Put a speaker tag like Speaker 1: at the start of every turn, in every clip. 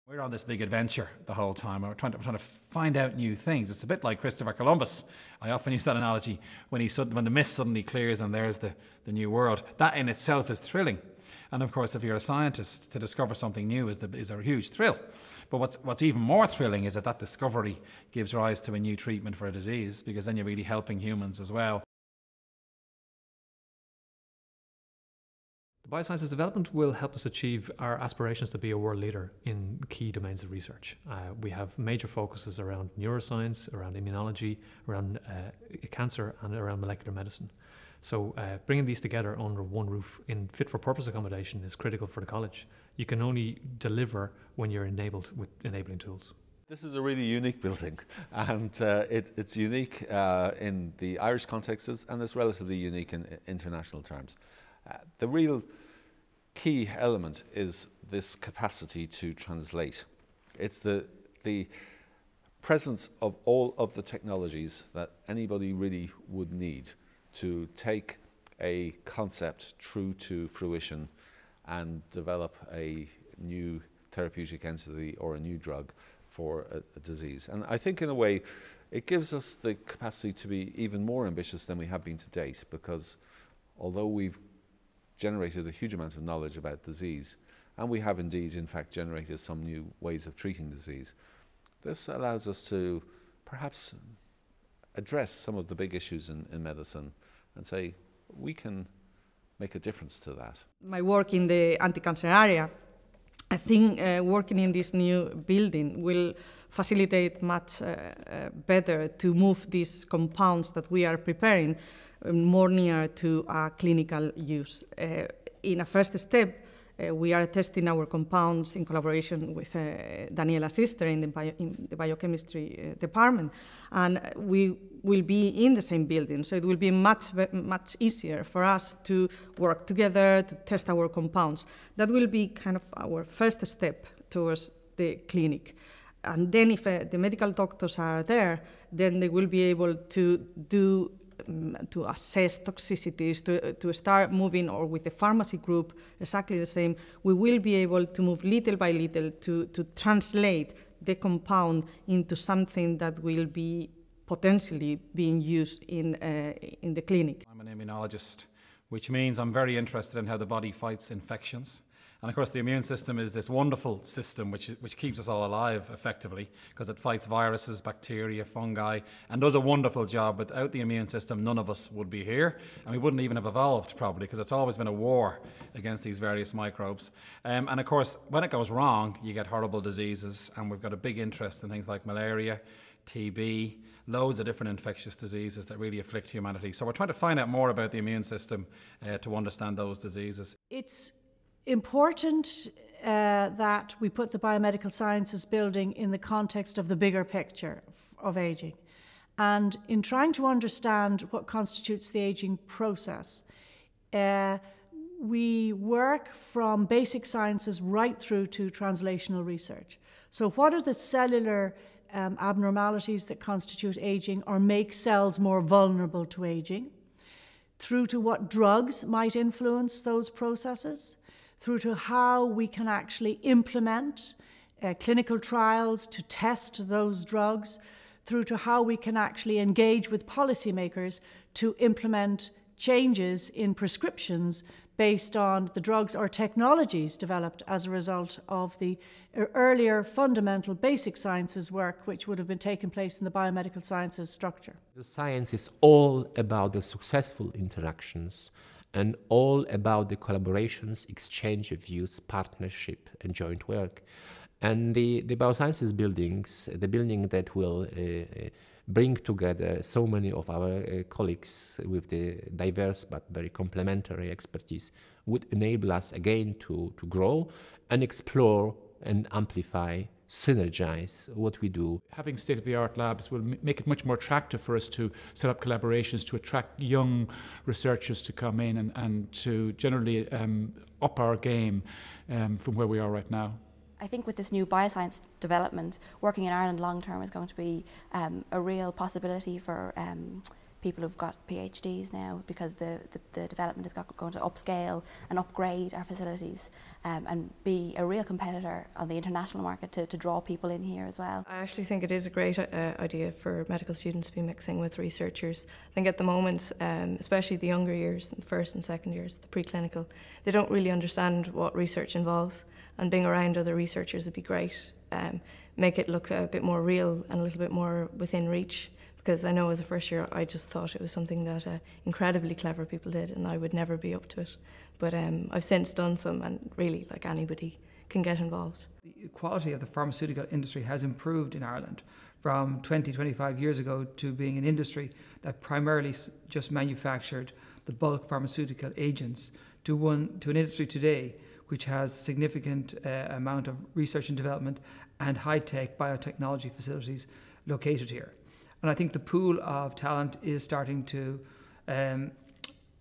Speaker 1: We're on this big adventure the whole time. We're trying to find out new things. It's a bit like Christopher Columbus. I often use that analogy when the mist suddenly clears and there's the new world. That in itself is thrilling. And of course, if you're a scientist, to discover something new is a huge thrill. But what's even more thrilling is that discovery gives rise to a new treatment for a disease, because then you're really helping humans as well.
Speaker 2: Biosciences development will help us achieve our aspirations to be a world leader in key domains of research. We have major focuses around neuroscience, around immunology, around cancer, and around molecular medicine. So bringing these together under one roof in fit-for-purpose accommodation is critical for the college. You can only deliver when you're enabled with enabling tools.
Speaker 3: This is a really unique building, and it's unique in the Irish context, and it's relatively unique in international terms. The real key element is this capacity to translate. It's the presence of all of the technologies that anybody really would need to take a concept through to fruition and develop a new therapeutic entity or a new drug for a disease. And I think in a way it gives us the capacity to be even more ambitious than we have been to date, because although we've generated a huge amount of knowledge about disease, and we have indeed in fact generated some new ways of treating disease, this allows us to perhaps address some of the big issues in medicine and say we can make a difference to that.
Speaker 4: My work in the anti-cancer area, I think working in this new building will facilitate much better to move these compounds that we are preparing more near to clinical use. In a first step, we are testing our compounds in collaboration with Daniela's sister in the biochemistry department, and we will be in the same building, so it will be much easier for us to work together to test our compounds. That will be kind of our first step towards the clinic. And then if the medical doctors are there, then they will be able to assess toxicities, to start moving, or with the pharmacy group, exactly the same. We will be able to move little by little to translate the compound into something that will be potentially being used in the clinic.
Speaker 1: I'm an immunologist, which means I'm very interested in how the body fights infections. And of course, the immune system is this wonderful system which keeps us all alive effectively, because it fights viruses, bacteria, fungi, and does a wonderful job. Without the immune system, none of us would be here, and we wouldn't even have evolved probably, because it's always been a war against these various microbes. And of course, when it goes wrong, you get horrible diseases, and we've got a big interest in things like malaria, TB, loads of different infectious diseases that really afflict humanity. So we're trying to find out more about the immune system to understand those diseases.
Speaker 5: It's important that we put the biomedical sciences building in the context of the bigger picture of aging. And in trying to understand what constitutes the aging process, we work from basic sciences right through to translational research. So what are the cellular abnormalities that constitute aging or make cells more vulnerable to aging, through to what drugs might influence those processes, through to how we can actually implement clinical trials to test those drugs, through to how we can actually engage with policymakers to implement changes in prescriptions based on the drugs or technologies developed as a result of the earlier fundamental basic sciences work which would have been taking place in the biomedical sciences structure.
Speaker 6: The science is all about the successful interactions and all about the collaborations, exchange of views, partnership and joint work. And the biosciences buildings, the building that will bring together so many of our colleagues with the diverse but very complementary expertise, would enable us again to grow and explore and amplify, synergize what we do.
Speaker 7: Having state-of-the-art labs will make it much more attractive for us to set up collaborations to attract young researchers to come in and to generally up our game from where we are right now.
Speaker 8: I think with this new bioscience development, working in Ireland long term is going to be a real possibility for people who've got PhDs now, because the development is going to upscale and upgrade our facilities and be a real competitor on the international market to draw people in here as well.
Speaker 9: I actually think it is a great idea for medical students to be mixing with researchers. I think at the moment, especially the younger years, the first and second years, the preclinical, they don't really understand what research involves, and being around other researchers would be great. Make it look a bit more real and a little bit more within reach, because I know as a first year I just thought it was something that incredibly clever people did and I would never be up to it. But I've since done some, and really, like, anybody can get involved.
Speaker 10: The quality of the pharmaceutical industry has improved in Ireland from 25 years ago to being an industry that primarily just manufactured the bulk pharmaceutical agents to an industry today which has significant amount of research and development and high-tech biotechnology facilities located here. And I think the pool of talent is starting to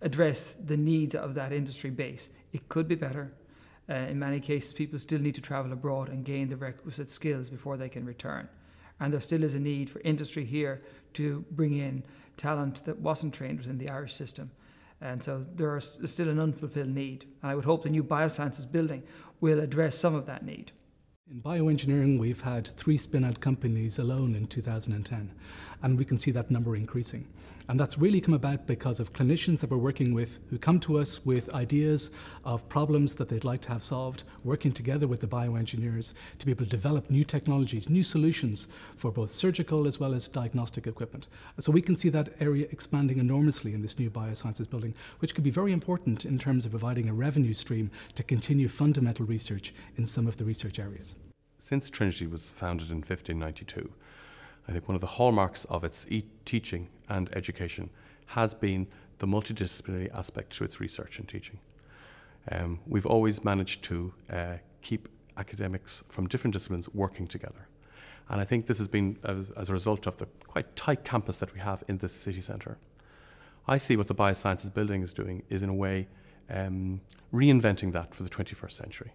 Speaker 10: address the needs of that industry base. It could be better. In many cases, people still need to travel abroad and gain the requisite skills before they can return. And there still is a need for industry here to bring in talent that wasn't trained within the Irish system. And so there's still an unfulfilled need. And I would hope the new Biosciences building will address some of that need.
Speaker 11: In bioengineering, we've had 3 spin-out companies alone in 2010, and we can see that number increasing. And that's really come about because of clinicians that we're working with who come to us with ideas of problems that they'd like to have solved, working together with the bioengineers to be able to develop new technologies, new solutions for both surgical as well as diagnostic equipment. So we can see that area expanding enormously in this new Biosciences building, which could be very important in terms of providing a revenue stream to continue fundamental research in some of the research areas.
Speaker 12: Since Trinity was founded in 1592, I think one of the hallmarks of its teaching and education has been the multidisciplinary aspect to its research and teaching. We've always managed to keep academics from different disciplines working together. And I think this has been as a result of the quite tight campus that we have in the city centre. I see what the Biosciences building is doing is, in a way, reinventing that for the 21st century.